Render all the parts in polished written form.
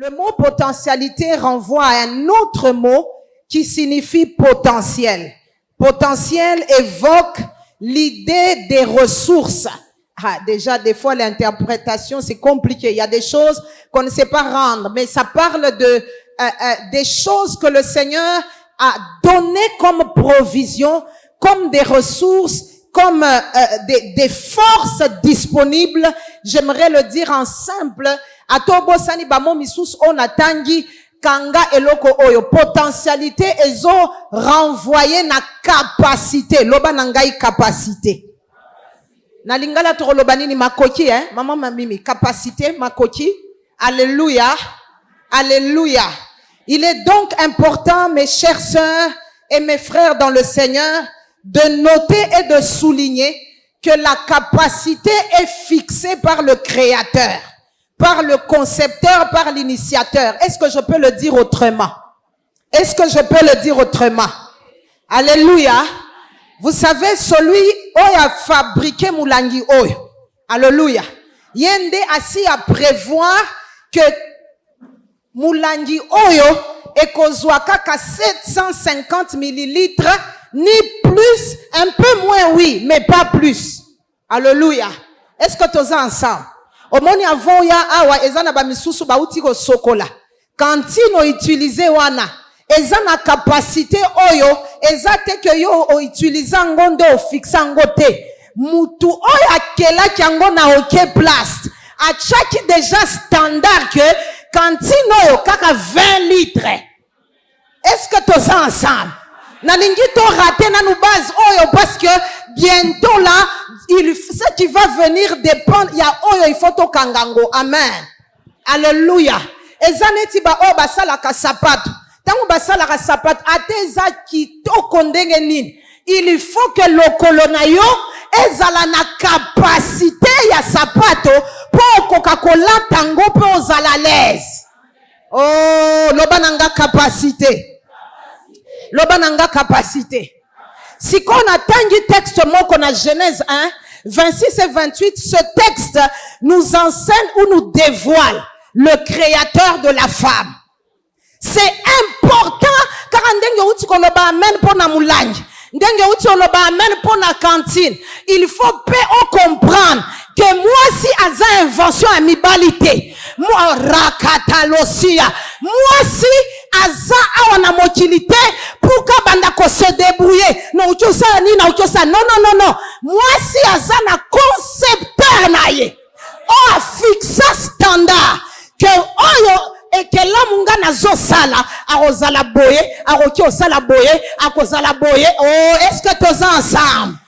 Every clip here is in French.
Le mot potentialité renvoie à un autre mot qui signifie potentiel. Potentiel évoque l'idée des ressources. Ah, déjà, des fois, l'interprétation, c'est compliqué. Il y a des choses qu'on ne sait pas rendre, mais ça parle de des choses que le Seigneur a données comme provision, comme des ressources, comme des forces disponibles. J'aimerais le dire en simple. Atobo sani bamo misus onatangi kanga eloko oyo. Potentialité ezo renvoyer na capacité. Loba nangai capacité. Na lingala toro loba nini makoki, hein? Maman mamimi. Capacité, makoki. Alléluia. Alléluia. Il est donc important, mes chères sœurs et mes frères dans le Seigneur, de noter et de souligner que la capacité est fixée par le Créateur, par le concepteur, par l'initiateur. Est-ce que je peux le dire autrement? Est-ce que je peux le dire autrement? Alléluia. Vous savez, celui qui a fabriqué Moulangi Oyo. Alléluia. Yende assis à prévoir que Moulangi Oyo et kozwaka ka 750 millilitres, ni plus, un peu moins, oui, mais pas plus. Alléluia. Est-ce que tous ensemble? Omoni avant ya awa ezana ba misusu ba uti ko sokola. Kantino utiliser wana. Ezana capacité oyo, ezate ke yo o utiliser ngondo o fixa ngote. Mutu oyo akela kyango na oke place. A chaque déjà standard que kantino yo kaka 20 litres. Est-ce que tous ensemble? Nalingi to raté na nou base oyo parce que bientôt là ce qui va venir dépendre il y a oyo il faut to kangango. Amen. Alléluia. Ezaneti ba o basala ka sapato. Tango basala ka sapato ateza kitoko ndenge nini. Il faut que lokolo na yo ezala na capacité ya sapato pour Coca-Cola tango pe ozala l'aise. Oh, lobananga capacité. Lobananga capacité. Si qu'on a tangi texte moko na Genèse 1, 26 et 28, ce texte nous enseigne ou nous dévoile le créateur de la femme. C'est important car ndenge uti ko loba amen pona mulangi. Ndenge uti ko loba amen pona cantine. Il faut comprendre que moi si aza invention à mibalité, moi rakatalosia, moi si aza awana motilité pour ka banda ko se débrouiller, non uchosa ni na uchosa, non, moi si aza na concepteur na ye, o fixa standard que oyo et que l'homme munga na zo sala arozala boye, aroki osala boye, akozala boye. Oh, est-ce que tous ensemble?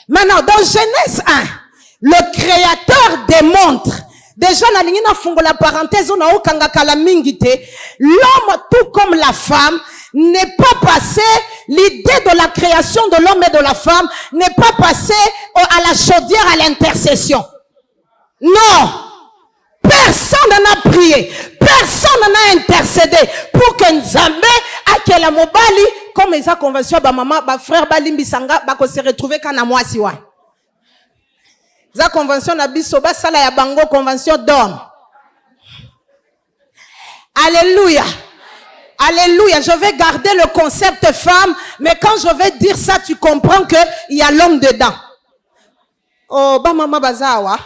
Maintenant, dans Genèse 1, le créateur démontre, déjà, na fungo la parenthèse, on a okanga kala mingite, l'homme, tout comme la femme, n'est pas passé, l'idée de la création de l'homme et de la femme, n'est pas passé à la chaudière, à l'intercession. Non! Personne n'en a prié, personne n'en a intercédé pour que Nzambe, à quel mobali, comme ils ont convention, ba maman, ba frère, ba limbisanga, ba ko se retrouver kana mwasi wa. Za convention na biso ba sala ya bango convention d'homme. Alléluia. Alléluia. Je vais garder le concept femme, mais quand je vais dire ça, tu comprends que il y a l'homme dedans. Oh, ba maman bazawa.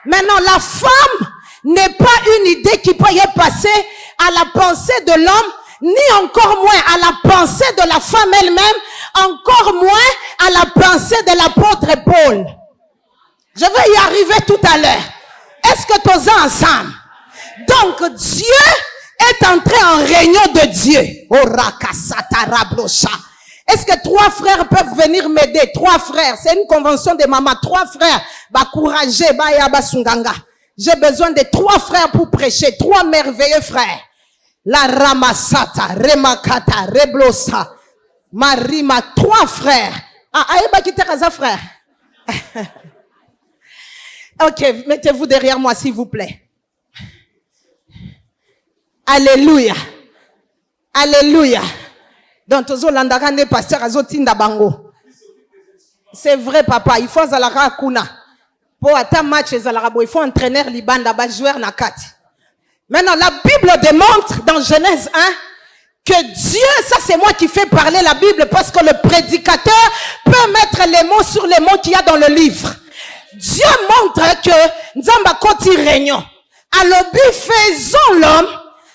Maintenant, la femme n'est pas une idée qui peut y passer à la pensée de l'homme, ni encore moins à la pensée de la femme elle-même, encore moins à la pensée de l'apôtre Paul. Je vais y arriver tout à l'heure. Est-ce que tous ensemble? Donc, Dieu est entré en réunion de Dieu. Est-ce que 3 frères peuvent venir m'aider? 3 frères. C'est une convention de maman. 3 frères. Courageux, yaba sunganga. J'ai besoin de 3 frères pour prêcher. 3 merveilleux frères. La Ramasata, Remakata, Reblosa, Marima. 3 frères. Ah, ayeba kitakaza frère. Ok, mettez-vous derrière moi s'il vous plaît. Alléluia. Alléluia. Donc, tozo landakane pasteur azotinda bango. C'est vrai, papa. Il faut zalaka kuna. Pour atteindre match, il faut entraîner Libanda, joueur na kati. Maintenant, la Bible démontre dans Genèse 1 que Dieu, ça c'est moi qui fais parler la Bible parce que le prédicateur peut mettre les mots sur les mots qu'il y a dans le livre. Dieu montre que Nzamba koti réunion. Alors, faisons l'homme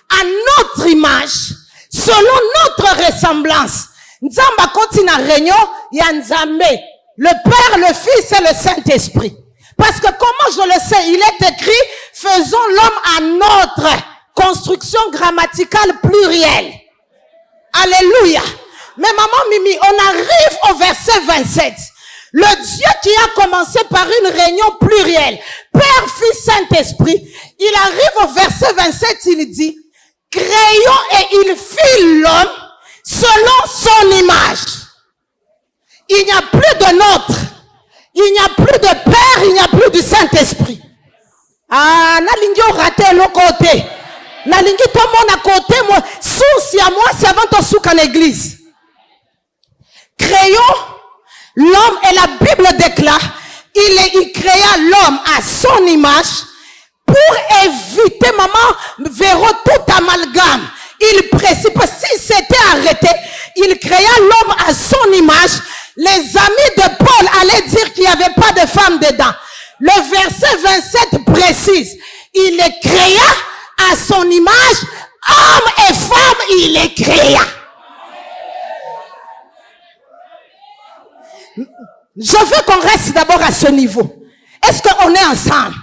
à notre image, selon notre ressemblance. Nzamba koti na réunion, ya Nzambe, le Père, le Fils et le Saint-Esprit. Parce que comment je le sais, il est écrit, faisons l'homme à notre construction grammaticale plurielle. Alléluia. Mais maman Mimi, on arrive au verset 27. Le Dieu qui a commencé par une réunion plurielle, Père, Fils, Saint-Esprit, il arrive au verset 27, il dit, créons et il fit l'homme selon son image. Il n'y a plus de nôtre. Il n'y a plus de Père, il n'y a plus du Saint-Esprit. Ah, nalingi raté le côté. Nalingi tout le monde à côté, moi, sous à moi, c'est avant ton souk en église. Créons l'homme et la Bible déclare, il créa l'homme à son image pour éviter, maman, verrou tout amalgame. Il précise, s'il s'était arrêté, il créa l'homme à son image. Les amis de Paul allaient dire qu'il n'y avait pas de femme dedans. Le verset 27 précise, il les créa à son image, homme et femme, il les créa. Je veux qu'on reste d'abord à ce niveau. Est-ce qu'on est ensemble?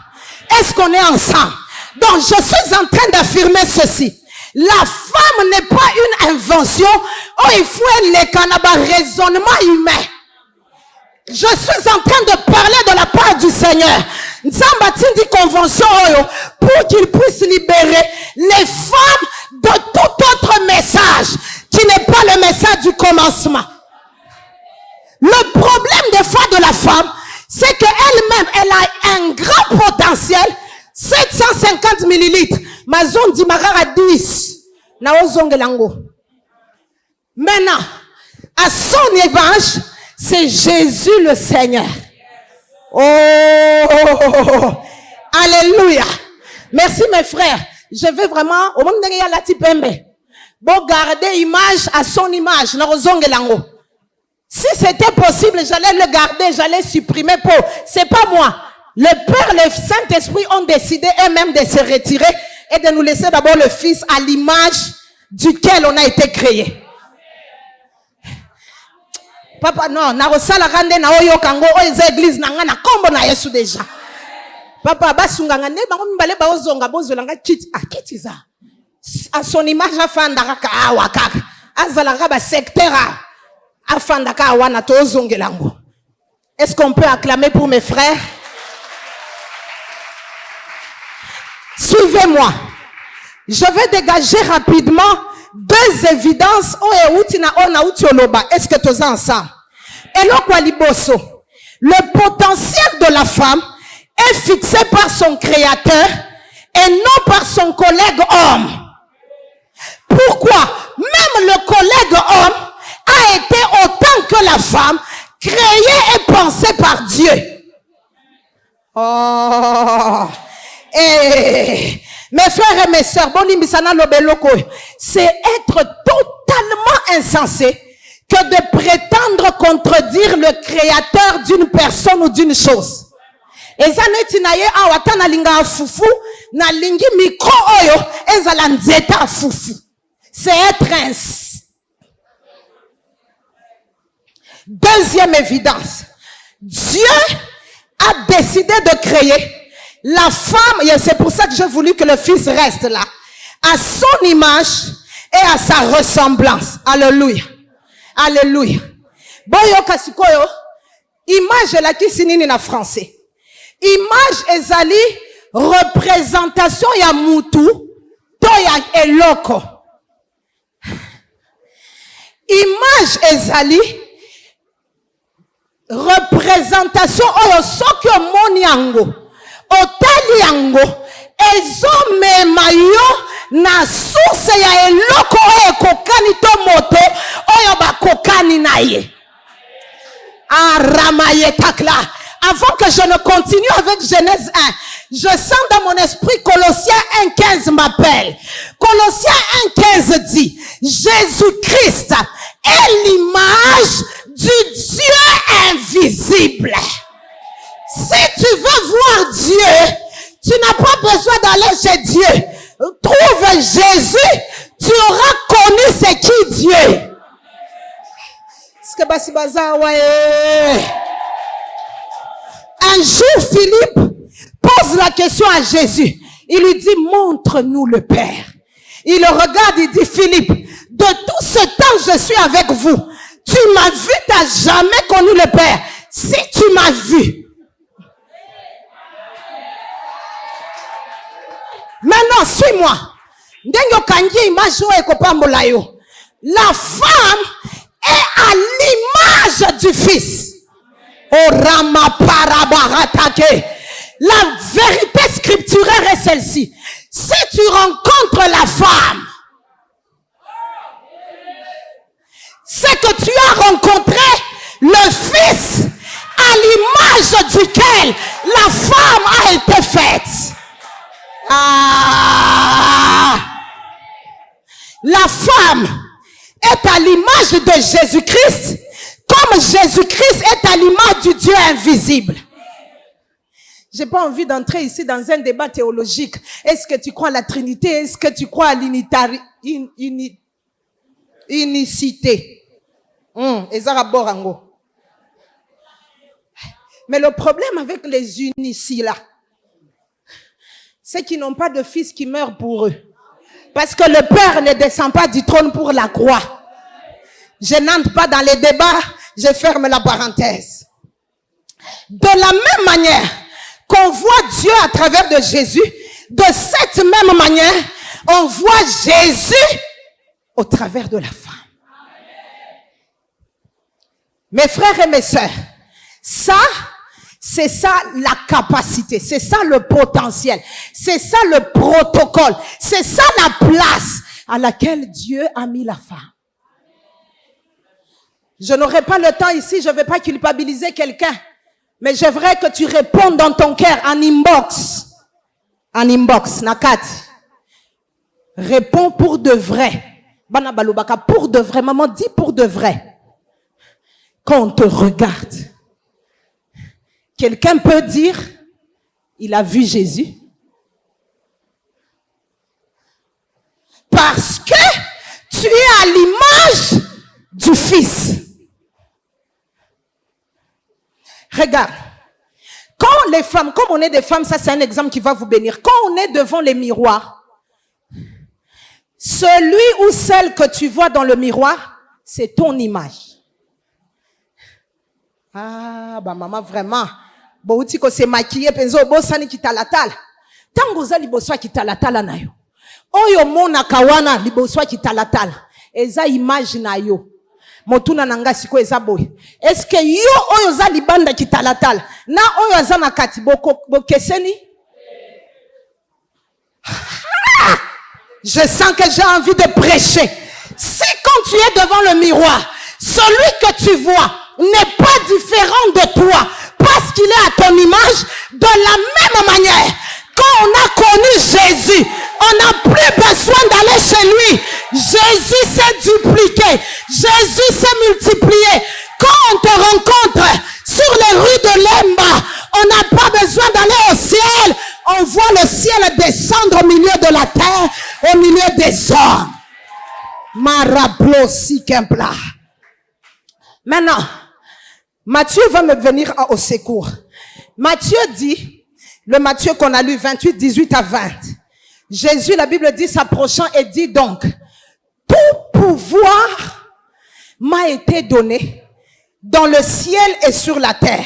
Est-ce qu'on est ensemble? Donc, je suis en train d'affirmer ceci. La femme n'est pas une invention. Oh, il faut un raisonnement humain. Je suis en train de parler de la part du Seigneur. Nzamba tindi convention pour qu'il puisse libérer les femmes de tout autre message qui n'est pas le message du commencement. Le problème des fois de la femme, c'est qu'elle-même, elle a un grand potentiel. 750 millilitres. Ma zone dit à 10. Maintenant, à son évangile, c'est Jésus le Seigneur. Oh, alléluia. Merci mes frères. Je veux vraiment, au moment où il y a la tipembe, bon garder image à son image. Si c'était possible, j'allais le garder, j'allais supprimer pour. C'est pas moi. Le Père, le Saint-Esprit ont décidé eux-mêmes de se retirer et de nous laisser d'abord le Fils à l'image duquel on a été créé. Papa, non, na osala rande na oyo kango oyo église na nga na kombo na Yesu déjà. Papa, basunganga ne bango mbale ba ozonga bozolanga kiti, kiti za. À son image afanda ka awa kaka. Azala ka ba secteur afanda ka wana to ozongelango. Est-ce qu'on peut acclamer pour mes frères? Suivez-moi. Je vais dégager rapidement deux évidences. Est-ce que tous ensemble? Le potentiel de la femme est fixé par son créateur et non par son collègue homme. Pourquoi? Même le collègue homme a été autant que la femme créée et pensée par Dieu. Oh! Et mes frères et mes sœurs, c'est être totalement insensé que de prétendre contredire le créateur d'une personne ou d'une chose. Et ça n'est pas awatana linga fufu na lingi micro oyo ezala nzeta fufu. C'est être Deuxième évidence. Dieu a décidé de créer la femme, et c'est pour ça que j'ai voulu que le Fils reste là, à son image et à sa ressemblance. Alléluia. Alléluia. Boyo kasikoyo, image la ki sinini na français. Image ezali représentation ya mutu, to ya eloko. Image ezali représentation oyo soki omoni yango. Otali yango ezomema yo na source ya eloko oyo kokani to moto oyo bakokani na ye. Aramaye takla. avant que je ne continue avec Genèse 1, je sens dans mon esprit Colossiens 1,15 m'appelle. Colossiens 1,15 dit, Jésus-Christ est l'image du Dieu invisible. Si tu veux voir Dieu, tu n'as pas besoin d'aller chez Dieu. Trouve Jésus, tu auras connu c'est qui Dieu. Un jour, Philippe pose la question à Jésus. Il lui dit, montre-nous le Père. Il le regarde, il dit, Philippe, de tout ce temps je suis avec vous. Tu m'as vu, tu n'as jamais connu le Père. Si tu m'as vu. Maintenant, suis-moi. La femme est à l'image du Fils. La vérité scripturaire est celle-ci. Si tu rencontres la femme, c'est que tu as rencontré le Fils à l'image duquel la femme a été faite. La femme est à l'image de Jésus-Christ, comme Jésus-Christ est à l'image du Dieu invisible. J'ai pas envie d'entrer ici dans un débat théologique. Est-ce que tu crois à la Trinité? Est-ce que tu crois à unicité? Mais le problème avec les unicis là, c'est qu'ils n'ont pas de fils qui meurt pour eux. Parce que le Père ne descend pas du trône pour la croix. Je n'entre pas dans les débats, je ferme la parenthèse. De la même manière qu'on voit Dieu à travers de Jésus, de cette même manière, on voit Jésus au travers de la femme. Mes frères et mes sœurs, c'est ça la capacité, c'est ça le potentiel, c'est ça le protocole, c'est ça la place à laquelle Dieu a mis la femme. Je n'aurai pas le temps ici, je ne vais pas culpabiliser quelqu'un, mais j'aimerais que tu répondes dans ton cœur en inbox. En inbox, Nakat. Réponds pour de vrai. Bana balobaka, pour de vrai. Maman, dis pour de vrai. Quand on te regarde, quelqu'un peut dire, il a vu Jésus. Parce que tu es à l'image du Fils. Regarde. Quand les femmes, comme on est des femmes, ça c'est un exemple qui va vous bénir. Quand on est devant les miroirs, celui ou celle que tu vois dans le miroir, c'est ton image. Ah, bah maman, vraiment. Bon, tu sais, c'est maquillé, penso, bon, ça n'est qui t'a la tala. Tango za liboswa qui t'a la tala na yo. Oyo mona kawana liboswa qui t'a la tala. Eza image na yo. Motuna nanga siko eza boy. Est-ce que yo oyo za libanda qui t'a la tala? Na oyo za na kati bokeseni? Je sens que j'ai envie de prêcher. Si quand tu es devant le miroir, celui que tu vois n'est pas différent de toi, parce qu'il est à ton image, de la même manière, quand on a connu Jésus, on n'a plus besoin d'aller chez lui. Jésus s'est dupliqué, Jésus s'est multiplié. Quand on te rencontre sur les rues de Lemba, on n'a pas besoin d'aller au ciel. On voit le ciel descendre au milieu de la terre, au milieu des hommes. Marablo sikempla. Maintenant, Matthieu va me venir au secours. Matthieu dit, le Matthieu qu'on a lu 28, 18 à 20. Jésus, la Bible dit, s'approchant et dit donc, tout pouvoir m'a été donné dans le ciel et sur la terre.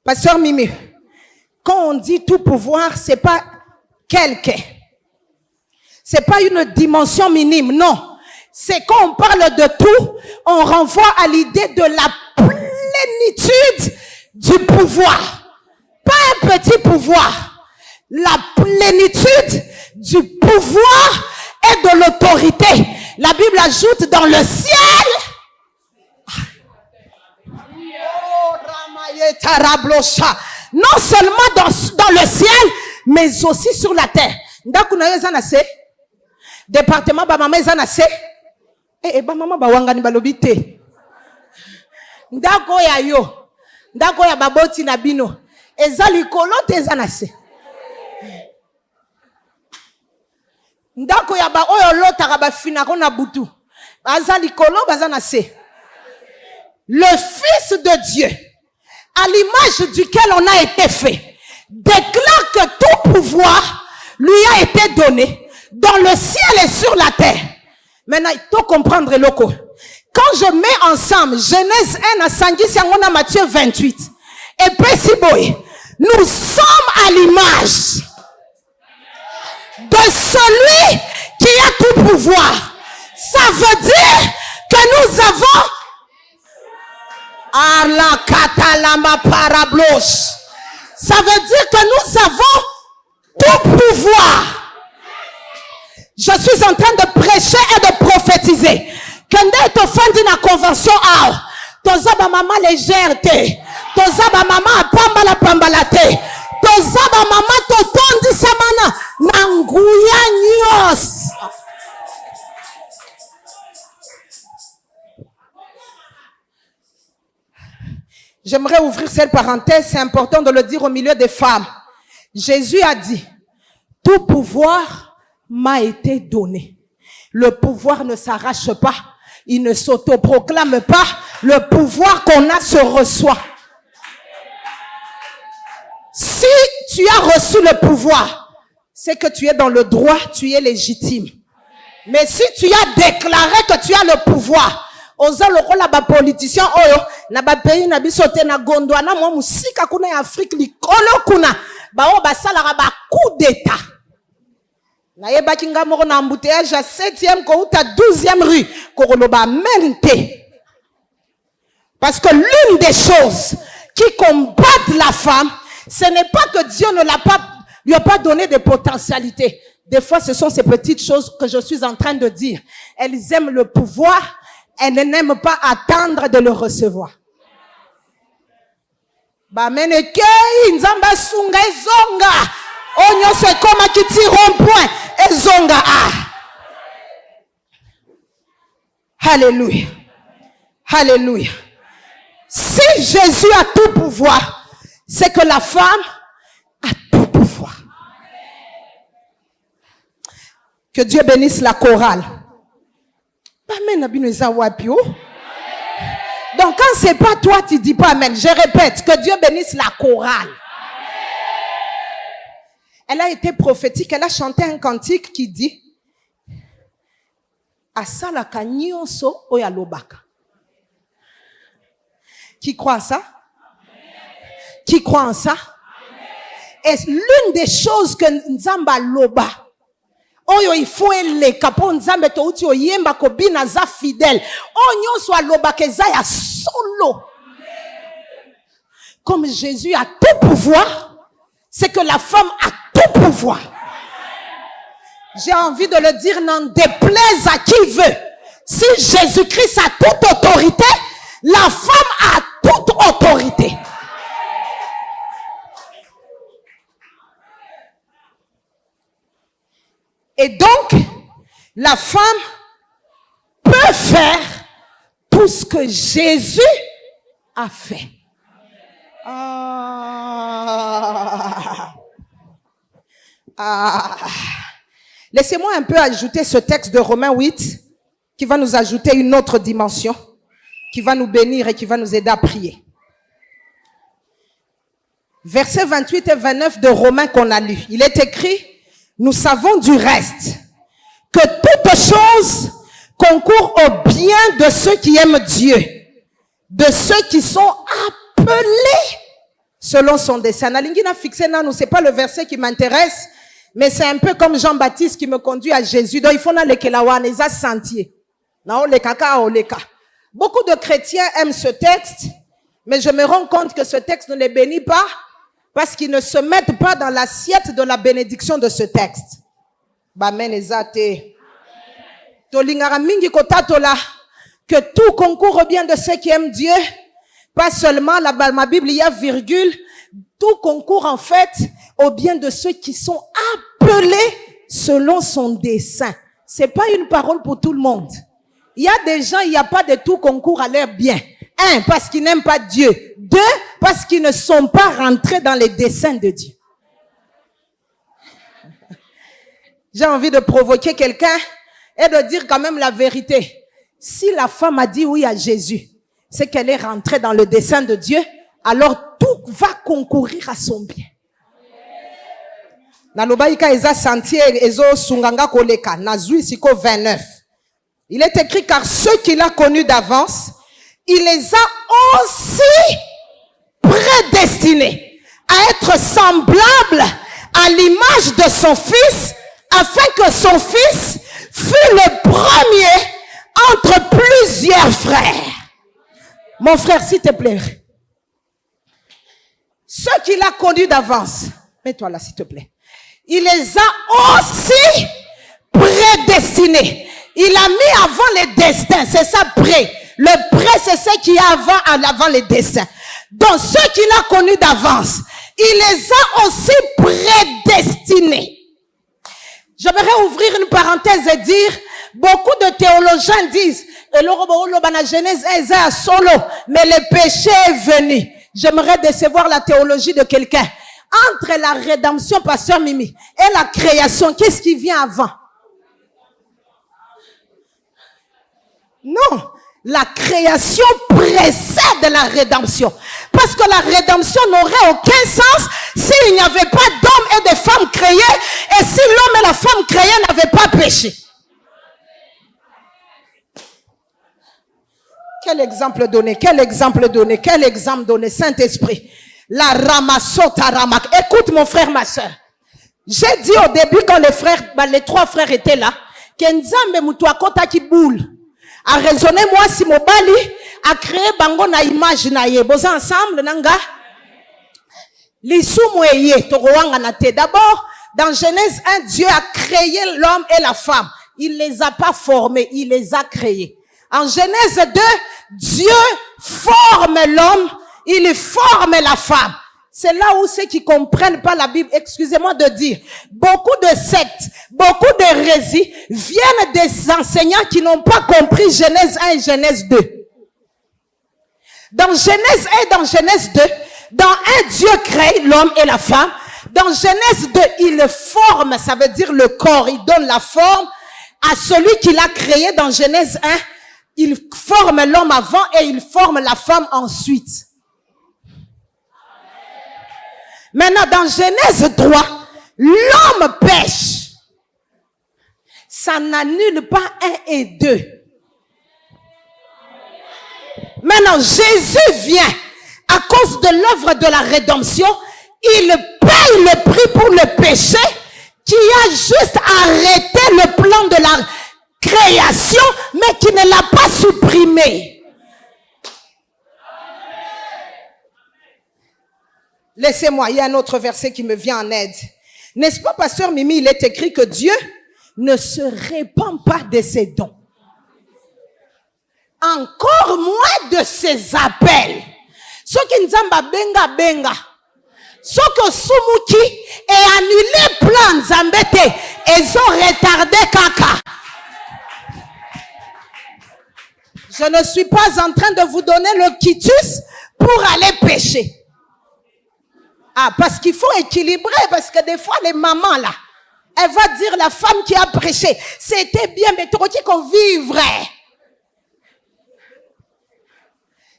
Pasteur Mimi, quand on dit tout pouvoir, c'est pas quelqu'un. C'est pas une dimension minime, non. C'est quand on parle de tout, on renvoie à l'idée de la plénitude du pouvoir. Pas un petit pouvoir. La plénitude du pouvoir et de l'autorité. La Bible ajoute dans le ciel. Non seulement dans le ciel, mais aussi sur la terre. Ndako na yo eza na se. Département ba mama eza na se. Ba mama ba wangani balobi te. Ndako ya yo. Ndako ya baboti na bino. Eza likolo te eza na se. Ndako ya ba oyo lotaka ba finako na butu. Baza likolo baza na se. Le Fils de Dieu, à l'image duquel on a été fait, déclare que tout pouvoir lui a été donné dans le ciel et sur la terre. Maintenant, il faut comprendre le coup. Quand je mets ensemble Genèse 1 à Sangui Siangona Matthieu 28 et Pessiboy, nous sommes à l'image de celui qui a tout pouvoir. Ça veut dire que nous avons ça veut dire que nous avons tout pouvoir. Je suis en train de prêcher et de prophétiser. Quand est au fin d'une convention, toza ba mama légèreté, toza ba mama pambala te, toza ba mama totondi samana nanguya nyos. J'aimerais ouvrir cette parenthèse, c'est important de le dire au milieu des femmes. Jésus a dit, tout pouvoir m'a été donné. Le pouvoir ne s'arrache pas, il ne s'autoproclame pas. Le pouvoir qu'on a se reçoit. Si tu as reçu le pouvoir, c'est que tu es dans le droit, tu es légitime. Mais si tu as déclaré que tu as le pouvoir, oza lokola ba politicien oyo na ba pays na biso te na gondwana mo musika kuna ya Afrique likolo kuna ba o ba sala ba coup d'état na yeba kinga moko na embouteillage à 7e ko uta 12e rue ko loba mente. Parce que l'une des choses qui combattent la femme, ce n'est pas que Dieu ne lui a pas donné de potentialité. Des fois, ce sont ces petites choses que je suis en train de dire. Elles aiment le pouvoir. Elle n'aime pas attendre de le recevoir. Bameneke nzamba sunga ezonga. Onyo se koma kiti rond-point ezonga Alléluia. Alléluia. Si Jésus a tout pouvoir, c'est que la femme a tout pouvoir. Que Dieu bénisse la chorale. Donc quand c'est pas toi, tu dis pas amen. Je répète, que Dieu bénisse la chorale. Elle a été prophétique, elle a chanté un cantique qui dit Asalaka nyonso oya lobaka. Qui croit en ça? Qui croit en ça? Et l'une des choses que Nzamba loba oyo il faut les capons nzambe to uti oyemba ko bina za fidèle onyo so aloba keza ya solo. Comme Jésus a tout pouvoir, c'est que la femme a tout pouvoir. J'ai envie de le dire, n'en déplaise à qui veut. Si Jésus-Christ a toute autorité, la femme a toute autorité. Et donc, la femme peut faire tout ce que Jésus a fait. Laissez-moi un peu ajouter ce texte de Romains 8 qui va nous ajouter une autre dimension, qui va nous bénir et qui va nous aider à prier. Versets 28 et 29 de Romains qu'on a lu. Il est écrit: nous savons du reste que toute chose concourt au bien de ceux qui aiment Dieu, de ceux qui sont appelés selon son dessein. Nalingina fixé nanu, c'est pas le verset qui m'intéresse, mais c'est un peu comme Jean-Baptiste qui me conduit à Jésus. Donc il faut na lekelawan eza sentier. Na ole kaka oleka. Beaucoup de chrétiens aiment ce texte, mais je me rends compte que ce texte ne les bénit pas parce qu'ils ne se mettent pas dans l'assiette de la bénédiction de ce texte. Bamen ezate. Tolingara mingi kotatola que tout concourt au bien de ceux qui aiment Dieu, Pas seulement ma Bible, il y a virgule. Tout concourt en fait au bien de ceux qui sont appelés selon son dessein. C'est pas une parole pour tout le monde. Il y a des gens, il n'y a pas de tout concours à leur bien. 1, parce qu'ils n'aiment pas Dieu. 2, parce qu'ils ne sont pas rentrés dans les desseins de Dieu. J'ai envie de provoquer quelqu'un et de dire quand même la vérité. Si la femme a dit oui à Jésus, c'est qu'elle est rentrée dans le dessein de Dieu, alors tout va concourir à son bien. Nalobaïka eza sentier ezo sunganga koleka nazui siko 29. Il est écrit car ceux qu'il a connus d'avance, il les a aussi prédestinés à être semblables à l'image de son fils, afin que son fils fût le premier entre plusieurs frères. Mon frère, s'il te plaît. Ceux qu'il a connus d'avance, mets-toi là s'il te plaît. Il les a aussi prédestinés. Il a mis avant les destins, c'est ça pré. Le pré, c'est ce qui est avant les destins. Donc ceux qu'il a connus d'avance, il les a aussi prédestinés. J'aimerais ouvrir une parenthèse et dire, beaucoup de théologiens disent, Genèse solo, mais le péché est venu. J'aimerais décevoir la théologie de quelqu'un. Entre la rédemption, pasteur Mimi, et la création, qu'est-ce qui vient avant? Non, la création précède la rédemption. Parce que la rédemption n'aurait aucun sens s'il n'y avait pas d'hommes et de femmes créés et si l'homme et la femme créés n'avaient pas péché. Quel exemple donner? Quel exemple donner? Quel exemple donner? Saint-Esprit. La ramassota ramak. Écoute mon frère, ma soeur. J'ai dit au début quand les 3 frères étaient là, Kenzambe mutuakota ki boule. A raisonner moi si mobali a créé bango na image na ye. Boza ensemble nanga. Lisumweye toroanga na te. D'abord, dans Genèse 1, Dieu a créé l'homme et la femme. Il les a pas formés, il les a créés. En Genèse 2, Dieu forme l'homme, il forme la femme. C'est là où ceux qui comprennent pas la Bible, excusez-moi de dire, beaucoup de sectes, beaucoup d'hérésies viennent des enseignants qui n'ont pas compris Genèse 1 et Genèse 2. Dans Genèse 1 et dans Genèse 2, dans 1, Dieu crée l'homme et la femme. Dans Genèse 2, il forme, ça veut dire le corps, il donne la forme à celui qui l'a créé. Dans Genèse 1, il forme l'homme avant et il forme la femme ensuite. Maintenant, dans Genèse 3, l'homme pêche. Ça n'annule pas 1 et 2. Maintenant, Jésus vient à cause de l'œuvre de la rédemption. Il paye le prix pour le péché qui a juste arrêté le plan de la création, mais qui ne l'a pas supprimé. Laissez-moi, il y a un autre verset qui me vient en aide. N'est-ce pas, pasteur Mimi, il est écrit que Dieu ne se répand pas de ses dons. Encore moins de ses appels. Ce qui nous a benga. Ce que Sumuki est annulé plan Zambete, ils ont retardé Kaka. Je ne suis pas en train de vous donner le quitus pour aller pécher. Ah, parce qu'il faut équilibrer, parce que des fois, les mamans, là, elle va dire, la femme qui a prêché, c'était bien, mais trop qu'on vivrait.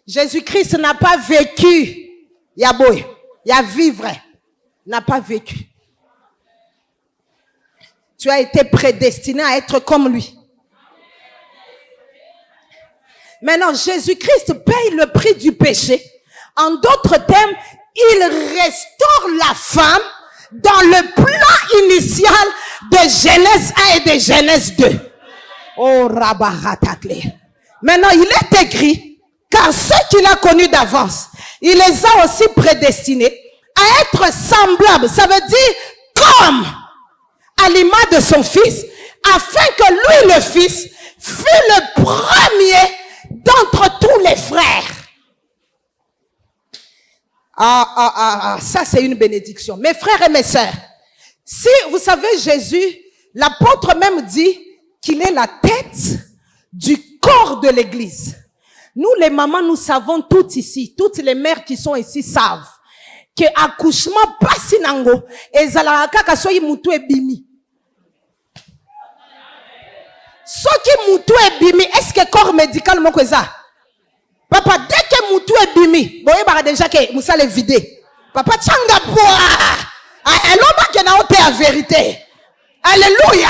Jésus-Christ n'a pas vécu. Yaboy, ya vivre, n'a pas vécu. Tu as été prédestiné à être comme lui. Maintenant, Jésus-Christ paye le prix du péché. En d'autres termes, il restaure la femme dans le plan initial de Genèse 1 et de Genèse 2. Oh, Rabaratakle. Maintenant, il est écrit, car ceux qu'il a connus d'avance, il les a aussi prédestinés à être semblables. Ça veut dire comme à l'image de son fils, afin que lui, le fils, fût le premier d'entre tous les frères. Ça c'est une bénédiction. Mes frères et mes sœurs, si vous savez Jésus, l'apôtre même dit qu'il est la tête du corps de l'église. Nous les mamans, nous savons toutes ici, toutes les mères qui sont ici savent que accouchement passe nango ezala kaka soyi mutu ebimi. Soki mutu ebimi, est-ce que corps médical moko eza? Papa, dès que mutu ebimi, boye bara déjà que musa le vidé. Papa tchanga boa. Eloba ke na ote a vérité. Alléluia.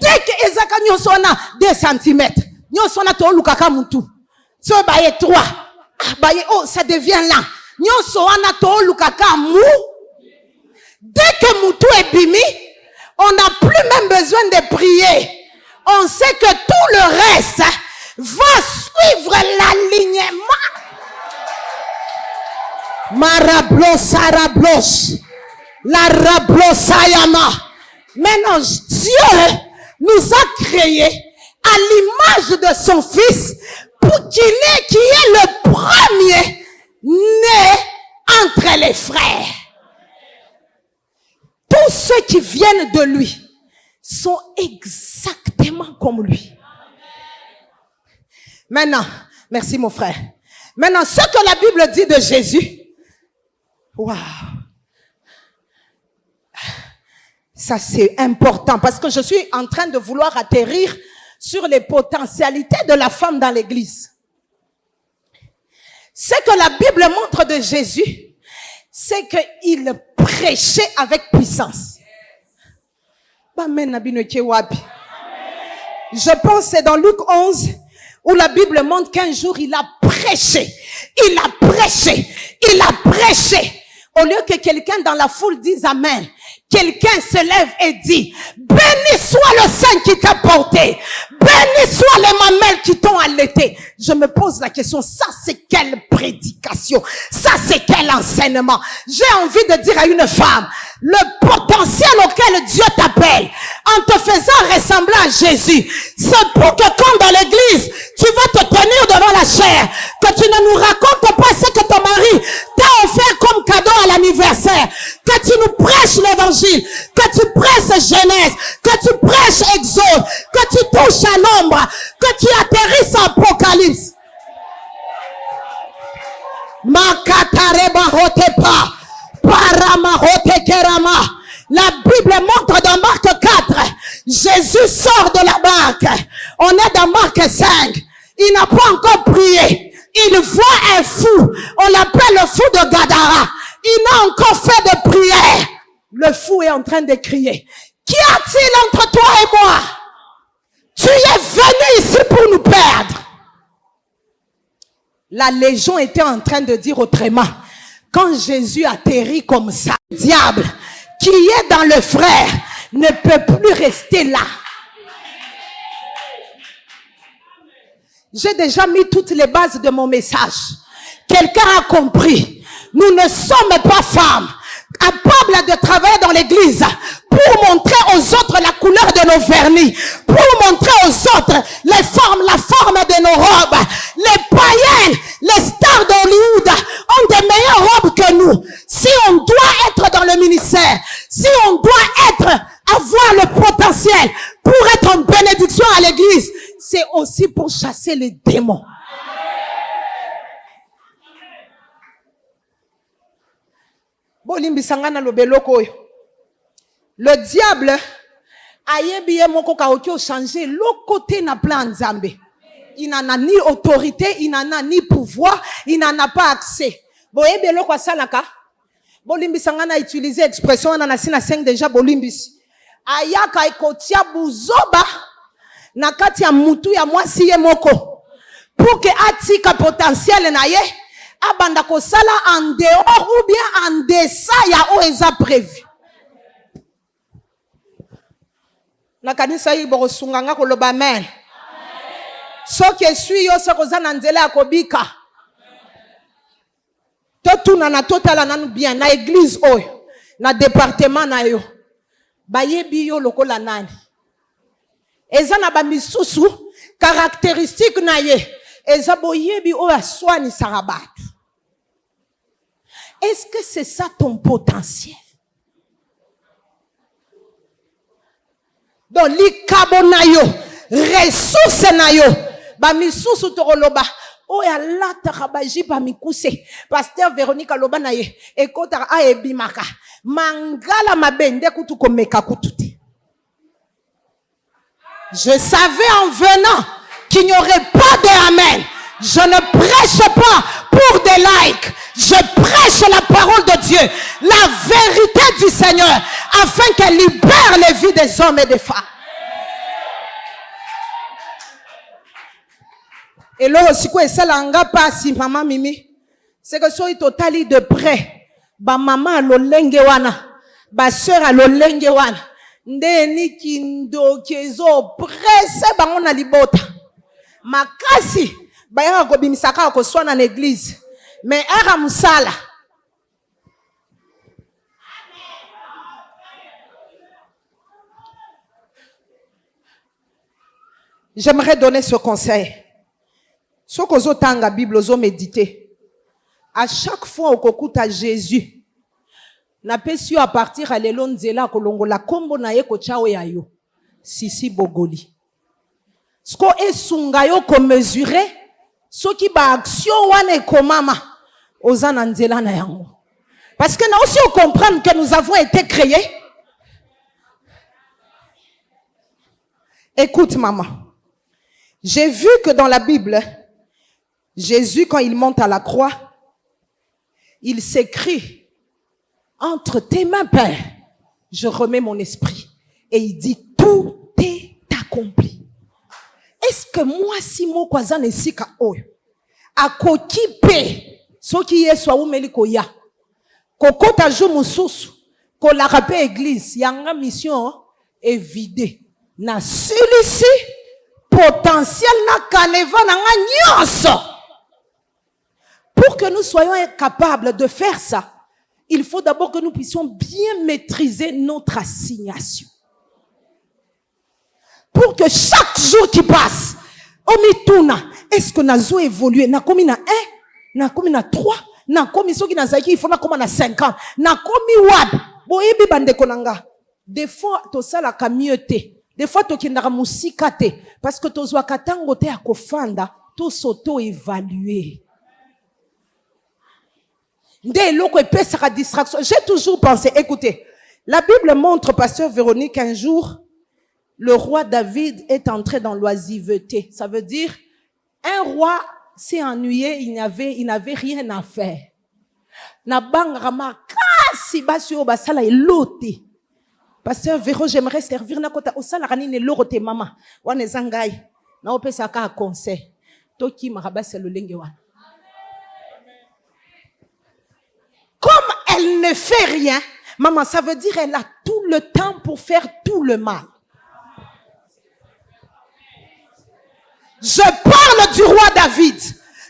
Dès que ezaka nyonso na 2 cm, nyonso na to lukaka mutu. So baye 3. Baye oh ça devient là. Nyonso wana to lukaka mou. Dès que mutu ebimi, on n'a plus même besoin de prier. On sait que tout le reste va suivre l'alignement. Marablos, arablos, la rablosayama. Maintenant, Dieu nous a créés à l'image de son Fils pour qui est le premier né entre les frères. Tous ceux qui viennent de lui sont exactement comme lui. Maintenant, merci mon frère. Maintenant, ce que la Bible dit de Jésus, waouh, ça c'est important parce que je suis en train de vouloir atterrir sur les potentialités de la femme dans l'église. Ce que la Bible montre de Jésus, c'est qu'il prêchait avec puissance. Je pense que c'est dans Luc 11 où la Bible montre qu'un jour il a prêché. Il a prêché. Il a prêché. Au lieu que quelqu'un dans la foule dise Amen, quelqu'un se lève et dit, béni soit le sein qui t'a porté. Béni soit les mamelles qui t'ont allaité. Je me pose la question, ça c'est quelle prédication? Ça c'est quel enseignement? J'ai envie de dire à une femme, le potentiel auquel Dieu t'appelle, en te faisant ressembler à Jésus, c'est pour que quand dans l'église, tu vas te tenir devant la chair, que tu ne nous racontes pas ce que ton mari t'a offert comme cadeau à l'anniversaire, que tu nous prêches l'évangile, que tu prêches Genèse, que tu prêches Exode, que tu touches à l'ombre, que tu atterrisses en Apocalypse. Makatareba hotepa, parama hotekerama. La Bible montre dans Marc 4, Jésus sort de la barque. On est dans Marc 5. Il n'a pas encore prié. Il voit un fou. On l'appelle le fou de Gadara. Il n'a encore fait de prière. Le fou est en train de crier. Qu'y a-t-il entre toi et moi? Tu es venu ici pour nous perdre. La légion était en train de dire autrement. Quand Jésus atterrit comme ça, le diable qui est dans le frère ne peut plus rester là. J'ai déjà mis toutes les bases de mon message. Quelqu'un a compris. Nous ne sommes pas femmes capables de travailler dans l'église pour montrer aux autres la couleur de nos vernis, pour montrer aux autres la forme de nos robes. Les païennes, les stars d'Hollywood ont des meilleures robes que nous. Si on doit être dans le ministère, si on doit avoir le potentiel pour être en bénédiction à l'église, c'est aussi pour chasser les démons. Le diable ayebi moko kaoki changer le côté na plan nzambe. Il n'en a ni autorité, il n'en a ni pouvoir, il n'en a pas accès. Boyebe loko salaka. Bolimbi sangana utiliser expression na sina 5 déjà bolimbisi. Ayaka ekotia buzoba na kati ya mutu ya mwasi ye moko. Pour que atika potentiel na ye abanda ko sala en dehors ou bien en deçà ya o eza prévu. Na kanisa yi borosunganga ko loba amen. Soki esui yo sokoza na nzela akobika. Totuna na totala nanu bien na église oyo, na département na yo. Bayebi yo lokola nani. Eza na ba misusu caractéristique na ye. Eza boyebi oyo aswani sarabatu. Est-ce que c'est ça ton potentiel? Donc, likabo na yo, ressources na yo, ba misusu toroloba, o ya lata kabaji pa mikuse, pasteur Véronique aloba na ye, ekota a ebimaka, mangala mabende kutu komeka kututi. Je savais en venant qu'il n'y aurait pas de amen. Je ne prêche pas pour des likes. Je prêche la parole de Dieu, la vérité du Seigneur, afin qu'elle libère les vies des hommes et des femmes. Et là aussi, quoi, ça l'anga pas si maman Mimi, c'est que soit totali de près, ba maman lo lengewana, ba sœur a lo lengewana, ndeni kindo kezo presse ba on a libota, makasi ba yanga ko bimisaka ko swana na église. Mais era musala. J'aimerais donner ce conseil. Ce que vous avez la Bible, vous méditer. À chaque fois que vous écoutez Jésus, na pesi à partir à l'elonzela kolongola kombo na ye ko chao ya yo. Sisi bogoli. Ce ko esunga yo ko mesurer, ce qui ba action wane komama. Parce que nous aussi on comprend que nous avons été créés. Écoute maman, j'ai vu que dans la Bible, Jésus quand il monte à la croix, il s'écrit entre tes mains Père, je remets mon esprit. Et il dit tout est accompli. Est-ce que moi si mo kwazan esika oyo akokipe soki yesu awumeli koya kokota jo mususu kolaka pe église yanga mission est vidée na celui-ci potentiel na kaneva na nga nyonso. Pour que nous soyons capables de faire ça, il faut d'abord que nous puissions bien maîtriser notre assignation. Pour que chaque jour qui passe, omituna, est-ce que nazo évolué na komi na 1 na komi na 3 na komi soki na zaki il faut na koma na 50 na komi wad boyebi bandeko nanga. Des fois to sala ka mieux te, des fois to kindaka musika te, parce que to zwa katango te akofanda to s'auto évaluer. Dès loko epesa distraction. J'ai toujours pensé, écoutez, la Bible montre, pasteur Véronique, un jour le roi David est entré dans l'oisiveté. Ça veut dire un roi s'est ennuyé, il n'avait rien à faire. Na bangrama kasi basio basala elote. Pasteur Véro, j'aimerais servir na kota osala kanine lorote mama. Wane zangai na opesa ka conseil. Toki marabasa lolenge wana. Comme elle ne fait rien, maman, ça veut dire elle a tout le temps pour faire tout le mal. Je parle du roi David,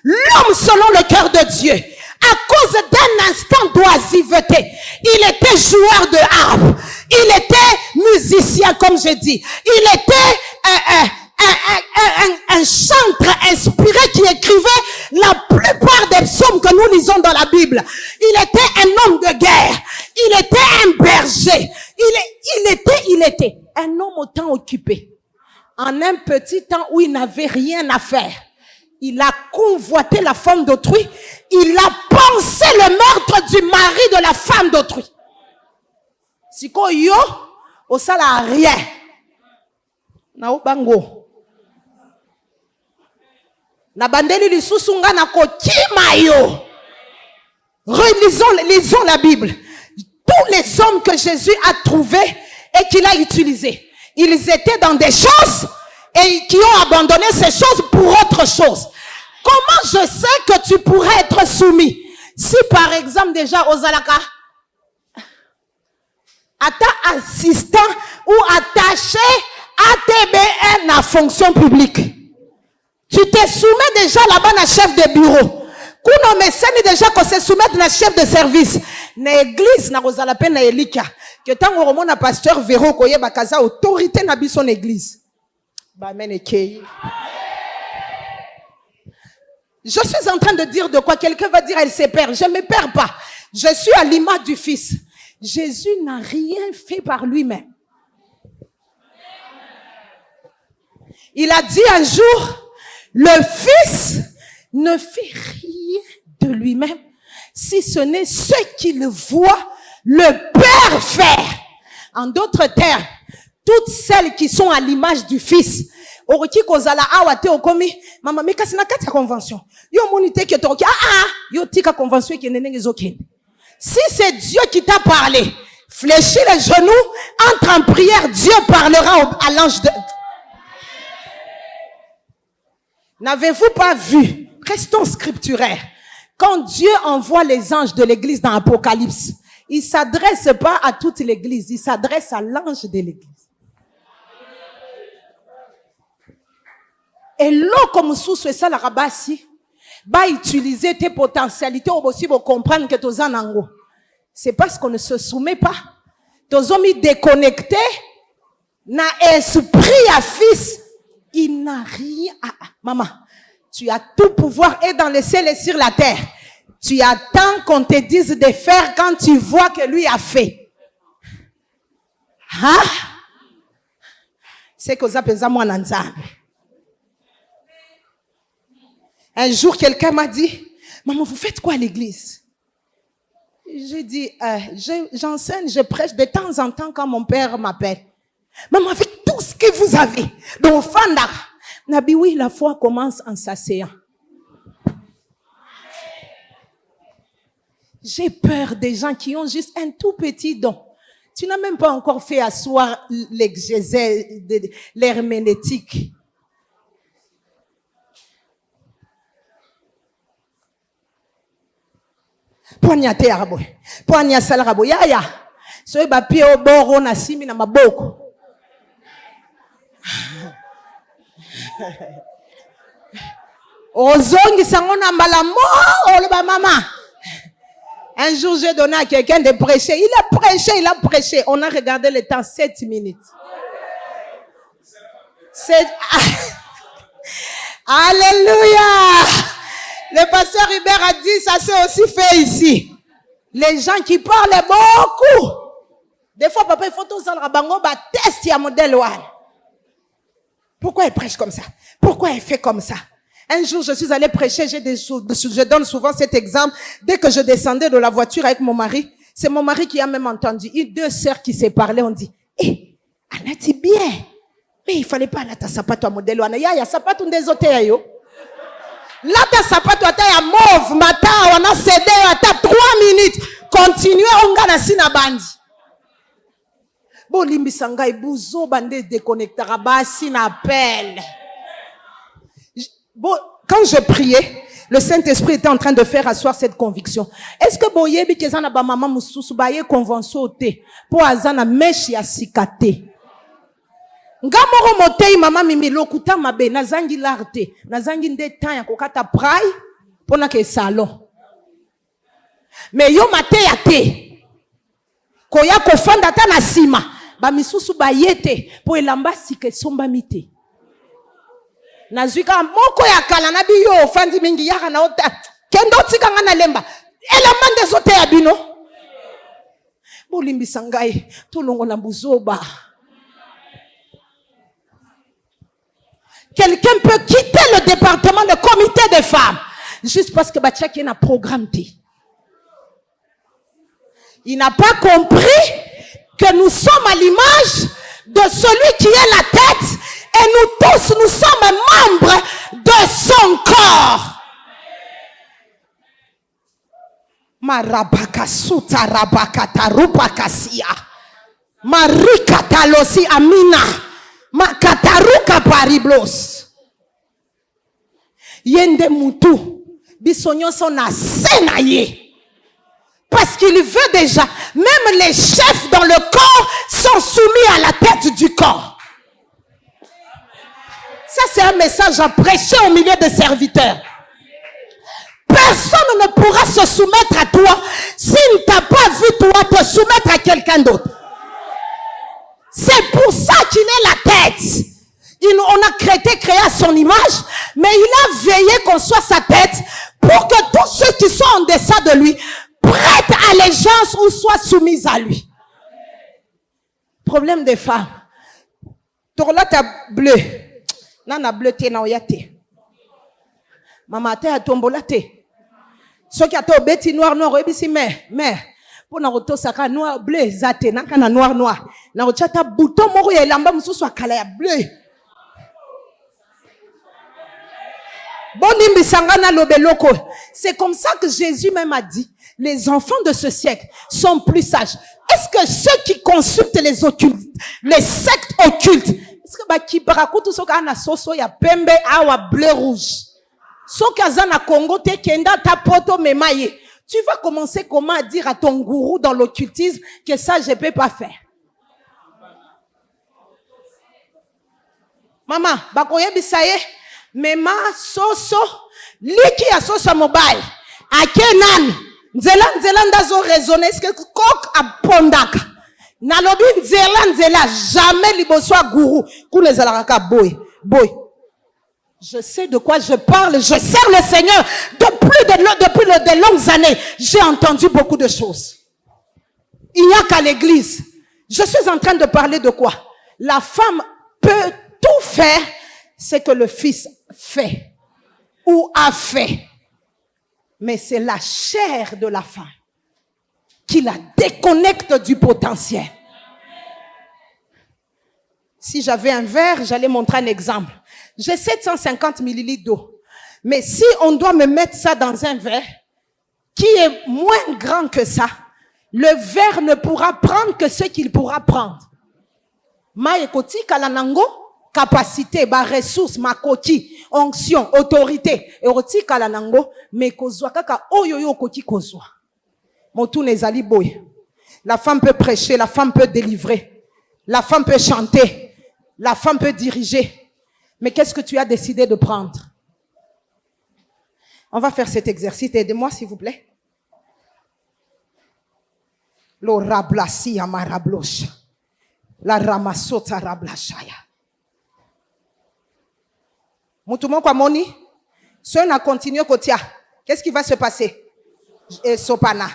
l'homme selon le cœur de Dieu. À cause d'un instant d'oisiveté, il était joueur de harpe, il était musicien, comme je dis, il était un chantre inspiré qui écrivait la plupart des psaumes que nous lisons dans la Bible. Il était un homme de guerre, il était un berger, il était un homme au temps occupé. En un petit temps où il n'avait rien à faire, il a convoité la femme d'autrui, il a pensé le meurtre du mari de la femme d'autrui. Siko yo, au sala rien. Na bango. Na bandeli lisusu nga na kokima yo. Lisons la Bible. Tous les hommes que Jésus a trouvés et qu'il a utilisés, ils étaient dans des choses et qui ont abandonné ces choses pour autre chose. Comment je sais que tu pourrais être soumis? Si par exemple déjà aux alaka, à ta assistant ou attaché à TBN la fonction publique, tu te soumets déjà là-bas à chef de bureau. Kuno meseni déjà qu'on se soumettre à chef de service. Na église na kozala pe na elika. Que tant on remona pasteur Véro koye bakaza autorité na bison église. Ba menekei. Je suis en train de dire de quoi quelqu'un va dire elle se perd. Je ne me perds pas. Je suis à l'image du Fils. Jésus n'a rien fait par lui-même. Il a dit un jour, le Fils ne fait rien de lui-même, si ce n'est ce qu'il voit le Père faire. En d'autres termes, toutes celles qui sont à l'image du Fils, oroki kozala awate okomi mama mekasi na kati ya convention yo monite ke toki yo tika convention ki nenenge zokende. Si c'est Dieu qui t'a parlé, fléchis les genoux, entre en prière, Dieu parlera à l'ange de... N'avez-vous pas vu, restons scripturaires, quand Dieu envoie les anges de l'église dans l'Apocalypse, il s'adresse pas à toute l'église, il s'adresse à l'ange de l'église. Et là, comme sous ça, la rabassi, va utiliser tes potentialités aussi pour comprendre que tu en ango. C'est parce qu'on ne se soumet pas. Tu as mis déconnecté, na esprit à fils, il n'a rien à... Maman, tu as tout pouvoir et dans le ciel et sur la terre. Tu attends qu'on te dise de faire quand tu vois que lui a fait. Hein? C'est que ça pèse à moi nanzame. Un jour, quelqu'un m'a dit, maman, vous faites quoi à l'église? J'ai dit, j'enseigne, je prêche de temps en temps quand mon père m'appelle. Maman, avec tout ce que vous avez, donc Fanda, Nabi, oui, la foi commence en s'asseyant. J'ai peur des gens qui ont juste un tout petit don. Tu n'as même pas encore fait asseoir l'exégèse, l'herméneutique. Poanya te arabo. Poanya salarabo. Ya. So ba pie oboro na simi na maboko. Ozongi sangona malamo oloba mama. Un jour j'ai donné à quelqu'un de prêcher. Il a prêché. On a regardé le temps 7 minutes. Alléluia. Le pasteur Hubert a dit, ça s'est aussi fait ici. Les gens qui parlent beaucoup. Des fois, papa, il faut tout ça, le rabango, tester un modèle. Pourquoi il prêche comme ça? Pourquoi il fait comme ça? Un jour, je suis allée prêcher, je donne souvent cet exemple. Dès que je descendais de la voiture avec mon mari, c'est mon mari qui a même entendu. Deux sœurs qui s'est parlé, on dit, elle a dit bien. Mais il fallait pas, là, ta sapato à modèle. Ya, sapato des hôtels, yo. Là, ta sapato ata ya mauve, mata, on a cédé, ata 3 minutes. Continuez, on gagne si na bandi. Bon, limbi sangai, bouzo, bande déconnectera, basi na appel. Bon, quand je priais, le Saint-Esprit était en train de faire asseoir cette conviction. Est-ce que boyebi kezana ba maman mususu ba ye convention te, po azana meshi ya sikate. Ngamoro motei mama mimi lokuta mabe nazangi larte nazangi nde temps ya kokata prai pona ke salon mais yo mateya te koya kofanda ta na sima ba misusu ba yete po elamba sike somba mite nazwika moko ya kala na biyo ofandi mingi yaka na ota kendo tika ngana lemba elamba ndezote ya bino bolimbisa ngai tolongola buzoba. Quelqu'un peut quitter le département, le comité des femmes, juste parce que Bachaki n'a programme. Il n'a pas compris que nous sommes à l'image de celui qui est la tête et nous tous, nous sommes membres de son corps. Marabaka suta rabaka tarupakasia. Marikata losi amina. Makataruka pariblos. Yende mutu. Bisonyo son na senaye. Parce qu'il veut déjà, même les chefs dans le corps sont soumis à la tête du corps. Ça c'est un message à prêcher au milieu des serviteurs. Personne ne pourra se soumettre à toi s'il ne t'a pas vu toi te soumettre à quelqu'un d'autre. C'est pour ça qu'il est la tête. On a créé à son image, mais il a veillé qu'on soit sa tête pour que tous ceux qui sont en deçà de lui prête allégeance ou soit soumise à lui. Problème des femmes. Torla ta bleu. Nana bleu te na oyate. Maman te a tombola te. Ce qui a été bêti noir ebisi mais pour na roto saka noir bleu zate na kana noir na ochata bouton moko ya lamba mususu akala ya bleu. Bonimbi sangana lobeloko. C'est comme ça que Jésus même a dit, les enfants de ce siècle sont plus sages. Est-ce que ceux qui consultent les occultes, les sectes occultes, est-ce que qui barakutu soka na soso ya pembe awa bleu rouge? Soka zana Congo te kenda ta poto memaye. Tu vas commencer comment à dire à ton gourou dans l'occultisme que ça je peux pas faire. Maman, bakoye bisaye, mema soso, liki ya soso mobile. Akenan, nzela ndazo raisonner, est-ce que kok a pondaka? Nalobi nzela, jamais liboswa gourou. Koule zalaraka boy. Je sais de quoi je parle, je sers le Seigneur depuis de longues années. J'ai entendu beaucoup de choses. Il n'y a qu'à l'église. Je suis en train de parler de quoi? La femme peut tout faire, c'est que le fils fait ou a fait. Mais c'est la chair de la femme qui la déconnecte du potentiel. Si j'avais un verre, j'allais montrer un exemple. J'ai 750 millilitres d'eau. Mais si on doit me mettre ça dans un verre qui est moins grand que ça, le verre ne pourra prendre que ce qu'il pourra prendre. Ma ekoti kalanango, capacité, ba ressources, ma koti, onction, autorité. Eroti kalanango, mais kozwa kaka oyoyo koti kozwa. Motou nezali boy. La femme peut prêcher, la femme peut délivrer, la femme peut chanter, la femme peut diriger. Mais qu'est-ce que tu as décidé de prendre? On va faire cet exercice. Aidez-moi, s'il vous plaît. Lo rablasi amarablosh. La ramasota rablashaya. Moutoumon kwa moni. Si on a continué kotia, qu'est-ce qui va se passer? Et sopana.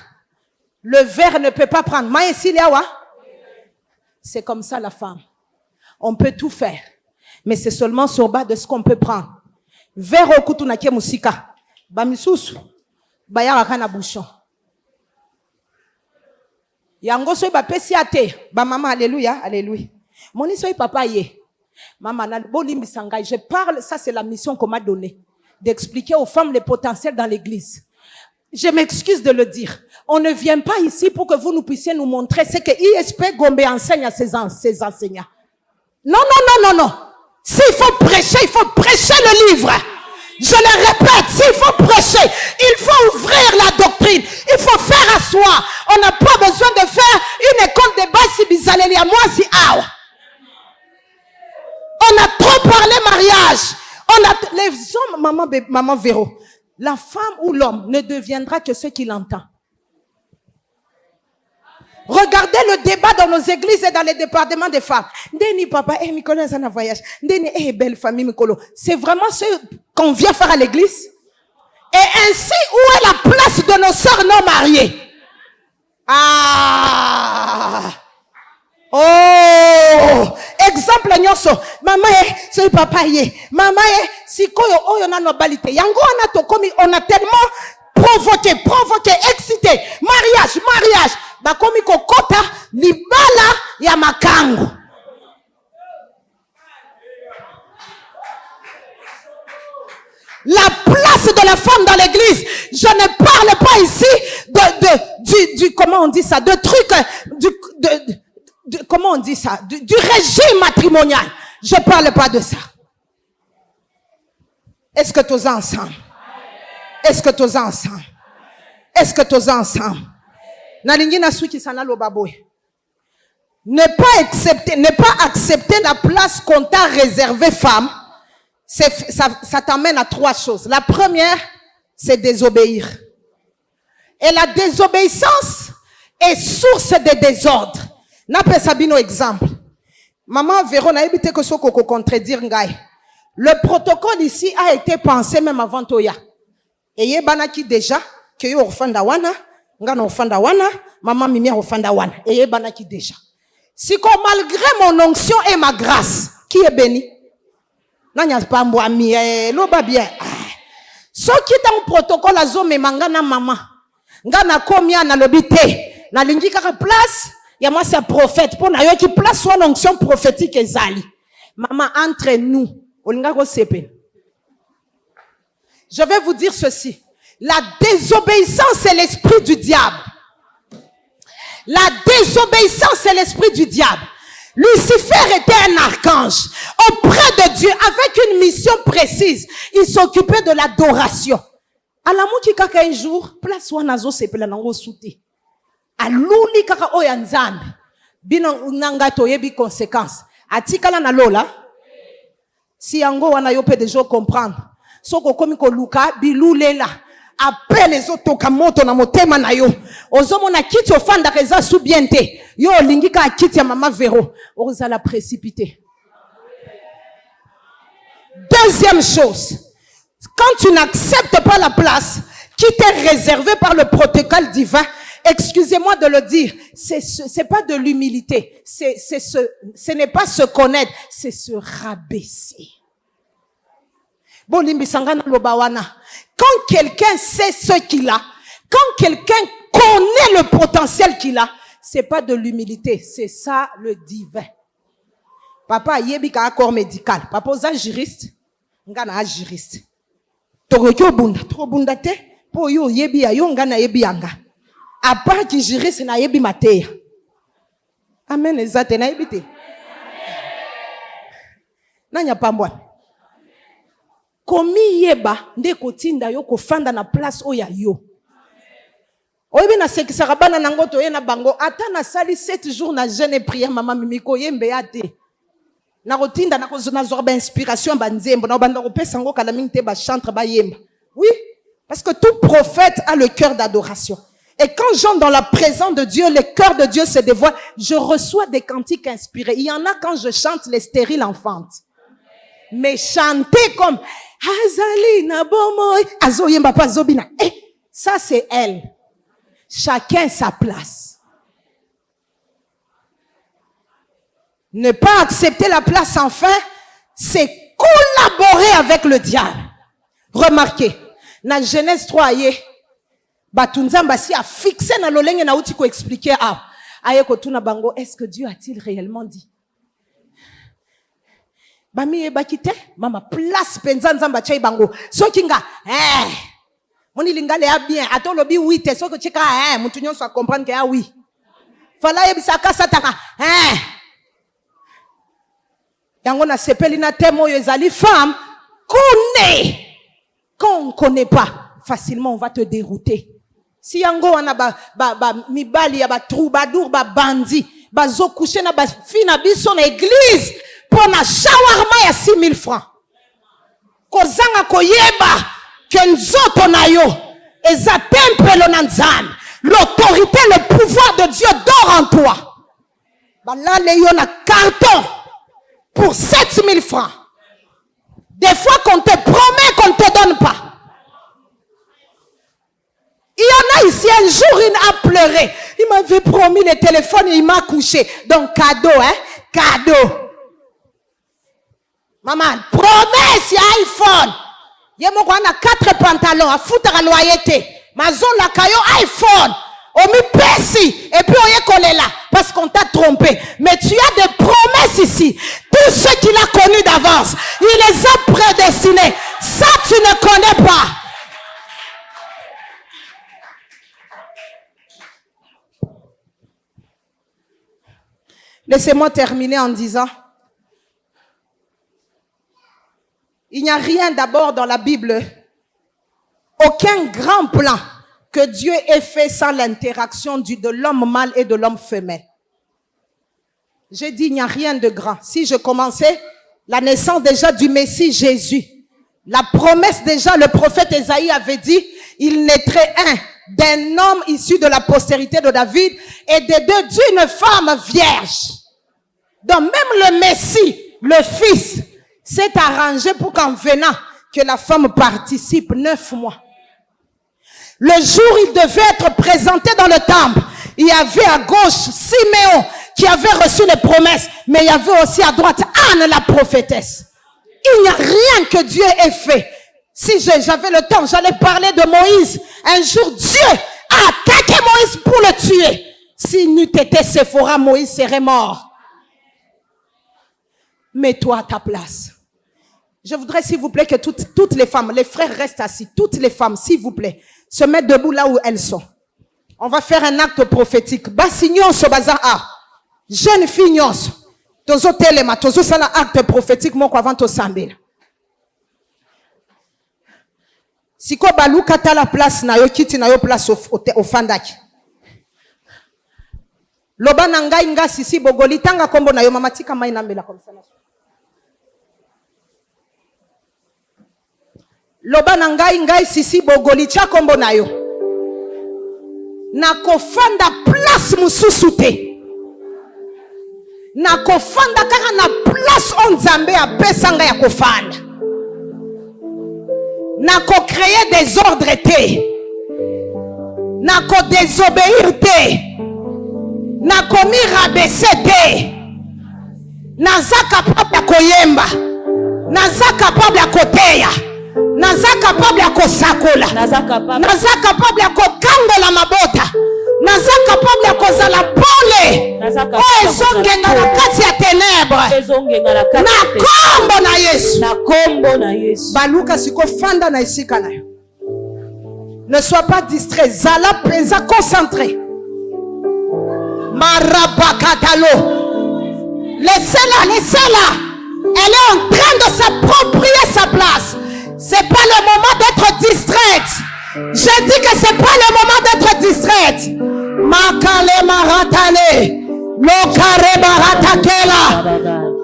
Le verre ne peut pas prendre. C'est comme ça la femme. On peut tout faire. Mais c'est seulement sur bas de ce qu'on peut prendre. Vers au kutu na musika. Ba misusu. Ba ya kana bouchon. Yango so ba pesi ate. Ba maman alléluia, alléluia. Moni so papa ye. Maman na bolimbi sanga. Je parle, ça c'est la mission qu'on m'a donnée. D'expliquer aux femmes les potentiels dans l'église. Je m'excuse de le dire. On ne vient pas ici pour que vous nous puissiez nous montrer ce que ISP Gombe enseigne à ses enseignants. Non. S'il faut prêcher le livre. Je le répète, s'il faut prêcher, il faut ouvrir la doctrine. Il faut faire à soi. On n'a pas besoin de faire une école de base si bizaleli à moi si awa. On a trop parlé mariage. Les hommes, maman Véro, la femme ou l'homme ne deviendra que ce qu'il entend. Regardez le débat dans nos églises et dans les départements des femmes. Ndeni papa, Mikolo est en voyage. Ndeni, belle famille Mikolo. C'est vraiment ce qu'on vient faire à l'église. Et ainsi, où est la place de nos sœurs non mariées? Exemple nyonso. Maman c'est papa maman si koyo oyo na nobalite. Yango on a tellement provoqué, excité. Mariage. Bakomi kokota libala ya makango. La place de la femme dans l'église. Je ne parle pas ici du comment on dit ça, de trucs, comment on dit ça, du régime matrimonial. Je parle pas de ça. Est-ce que tous ensemble? Est-ce que tous ensemble? Est-ce que tous ensemble? Ne pas accepter la place qu'on t'a réservée femme, ça t'amène à trois choses. La première, c'est désobéir. Et la désobéissance est source de désordre. N'appelle Sabino exemple. Maman Véro n'a évité que ce qu'on contredire Ngaï. Le protocole ici a été pensé même avant Toya. Et Yebanaki déjà, que yo orphan dawana, Nga na ofanda wana, maman mimi ofanda wana. Et bana qui déjà. Si comme malgré mon onction et ma grâce, qui est béni? Nanya pas moi mi loba bien. Ce qui est dans le protocole azo me mangana maman. Nga na komia na lobité. Na lingi kaka place, ya moi c'est prophète pour na yo qui place son onction prophétique ezali. Maman entre nous, olinga ko sepe. Je vais vous dire ceci. La désobéissance c'est l'esprit du diable. La désobéissance c'est l'esprit du diable. Lucifer était un archange auprès de Dieu avec une mission précise. Il s'occupait de l'adoration. Alamu ki kaka un jour, place wanazo sepela nango souté. Aluli kaka oya nzambe. Bina nanga toyebi conséquence. Atikala na lola. Si yango wana yo peut déjà comprendre. Soko komi ko luka bilulela. Appelle les autres kamoto na motema na yo. Ozomo na kiti ofanda keza subiente. Yo lingika kiti ya mama Véro. Oza la précipité. Deuxième chose. Quand tu n'acceptes pas la place qui t'est réservée par le protocole divin, excusez-moi de le dire, c'est pas de l'humilité. Ce n'est pas se connaître, c'est se rabaisser. Quand quelqu'un sait ce qu'il a, quand quelqu'un connaît le potentiel qu'il a, c'est pas de l'humilité, c'est ça le divin. Papa yebi ka corps médical, papa oza juriste, ngana juriste. Torokyo bunda, trop bunda te, po yo yebi ya yo ngana yebi yanga. À part qui juriste na yebi mateya. Amen ezate na yebi te. Nanya pambwa. Komi yeba nde kotinda yo kofanda na place oya yo. Oyebi na sekisaka bana nango to ye na bango ata na sali 7 jours na jeûne et prière mama mimiko yembe ate. Na kotinda na kozona zorba inspiration ba nzembo na banda ko pesa ngo kala mingi te ba chantre ba yemba. Oui, parce que tout prophète a le cœur d'adoration. Et quand j'entre dans la présence de Dieu, le cœur de Dieu se dévoile, je reçois des cantiques inspirés. Il y en a quand je chante les stériles enfantes. Mais chanter comme Azali na bomoy azo yemba pa zobina. Ça c'est elle. Chacun sa place. Ne pas accepter la place enfin, c'est collaborer avec le diable. Remarquez, dans Genèse 3, Batunzamba si a fixé na lolenge na uti ko expliquer aye ko tuna bango, est-ce que Dieu a-t-il réellement dit? Bami bakite mama place penza nzamba chai bango. So kinga moni lingale ya bien atolobi oui te so ko cheka mutu nyonso a comprendre que oui. Fala yebisa kasataka yango na sepeli na temo yo ezali femme connaît. Quand on connaît pas facilement on va te dérouter. Si yango wana mibali ya ba troubadour ba bandi bazo coucher na ba fina biso na église pour na shawarma ya 6 000 francs. Kozanga koyeba que nzoto na yo eza tempelo na nzambe. L'autorité, le pouvoir de Dieu dort en toi. Balale yo na carton pour 7 000 francs. Des fois qu'on te promet qu'on ne te donne pas. Il y en a ici, un jour, il a pleuré. Il m'avait promis le téléphone et il m'a couché. Donc, cadeau, cadeau. Maman, promesse, il y a iPhone. Il y a 4 pantalons, à foutre à loyauté. Mazon la caillou iPhone. On me pèse. Et puis on y est collé là. Parce qu'on t'a trompé. Mais tu as des promesses ici. Tous ceux qu'il a connus d'avance, il les a prédestinés. Ça, tu ne connais pas. Laissez-moi terminer en disant, il n'y a rien d'abord dans la Bible, aucun grand plan que Dieu ait fait sans l'interaction de l'homme mâle et de l'homme femelle. J'ai dit, il n'y a rien de grand. Si je commençais la naissance déjà du Messie Jésus, la promesse déjà, le prophète Ésaïe avait dit, il naîtrait d'un homme issu de la postérité de David et des deux d'une femme vierge. Donc même le Messie, le Fils, s'est arrangé pour qu'en venant, que la femme participe 9 mois. Le jour où il devait être présenté dans le temple, il y avait à gauche Siméon qui avait reçu les promesses, mais il y avait aussi à droite Anne la prophétesse. Il n'y a rien que Dieu ait fait. Si j'avais le temps, j'allais parler de Moïse. Un jour, Dieu a attaqué Moïse pour le tuer. S'il n'eût été Séphora, Moïse serait mort. Mets-toi à ta place. Je voudrais, s'il vous plaît, que toutes les femmes, les frères restent assis. Toutes les femmes, s'il vous plaît, se mettent debout là où elles sont. On va faire un acte prophétique. Basignon so baza a. Jeune fille nyonso. Tozo telema, tozo sala acte prophétique moko avant to sambela. Siko baluka ta la place na yo kiti na yo place au fandaki. Loba na ngai nga sisi bogoli tanga kombo na yo mama tika mai na mbela comme ça. Loba na ngai sisi bogoli cha kombo na yo. Na kofanda place mususu te. Na kofanda kaka na place onzambe apesa nga ya kofanda. Na ko créer des ordres te. Na ko désobéir te. Na ko mi rabaisser te. Naza capable ya koyemba. Naza capable ya koteya. Naza capable ya kosakola. Naza capable ya kokangola mabota. Naza capable ya kozala pole. O ezongenga na kati ya ténèbres. Na kombo na Yesu. Na kombo na Yesu. Baluka siko fanda na isika na yo. Ne sois pas distrait. Zala penza concentré. Marabakatalo. Laissez-la. Elle est en train de s'approprier sa place. C'est pas le moment d'être distraite. Je dis que c'est pas le moment d'être distraite. Makale maratale. Lokare maratakela.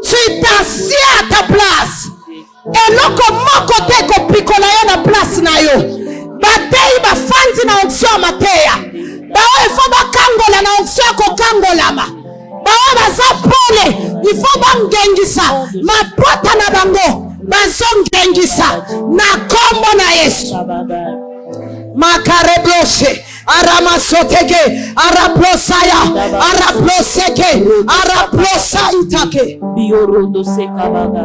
Tu t'assieds à ta place. Et loko moko te ko pikola yo na place na yo. Batei ba fanzi na onksio mateya. Ba o ifo ba kangola na onksio ko kangolama. Ba o ba zapole. Ifo ba ngengisa. Mapota na bango. Bazongengisa na kombo na Yesu. Makarebloshe aramasotege araplosaya araploseke araplosaitake biorodo sekabaga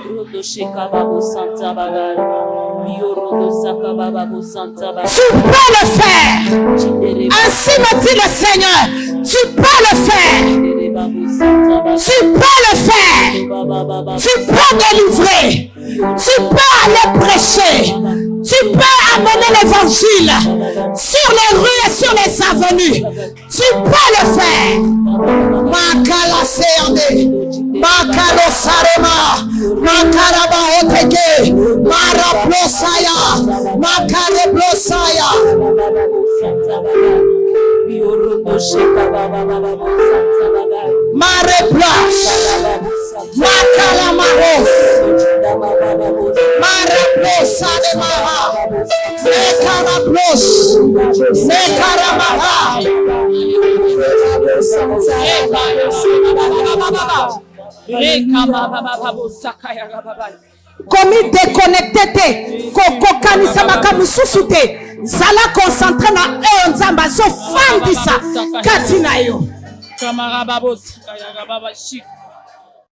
rodo shekababo santa baga biorodo sakababo santa baga. Tu peux le faire. Ainsi me dit le Seigneur. Tu peux le faire. Tu peux le faire. Tu peux délivrer. Tu peux aller prêcher. Tu peux amener l'évangile sur les rues et sur les avenues. Tu peux le faire. Makala seande, makalo sarema, makaraba oteke, maraplosaya, makareplosaya. Mareplas, makala maros, mareplosa de maha, mekaraplos, mekaramaha. Komi déconnecté te, koko kanisa makamususu te, zala concentré na nzamba zo fandisa katina yo. Kamarababos, kaya baba shik.